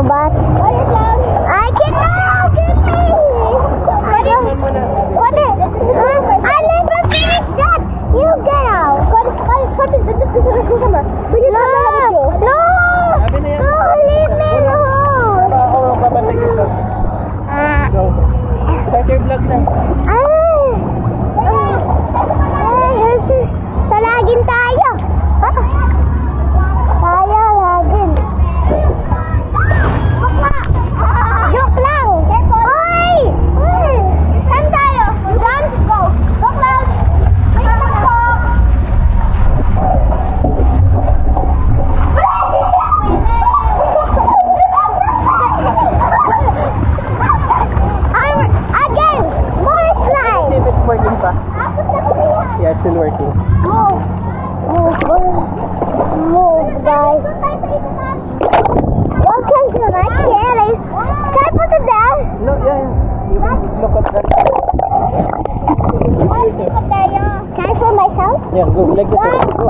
know, but I cannot give me. What is? I never finished that. You get out. No, leave me alone. Vlog na. Sa lagin tayo. Tayo lagin. Joke lang. Oy! Saan tayo? Doon? Go. Go, Cloud. Wait lang po. Again, more slide. See if it's working pa. Yeah, it's still working. Move. Move, guys. Welcome to my channel. Can I put it there? No, yeah. You can look at that. Can I show myself? Yeah, go like this. Go.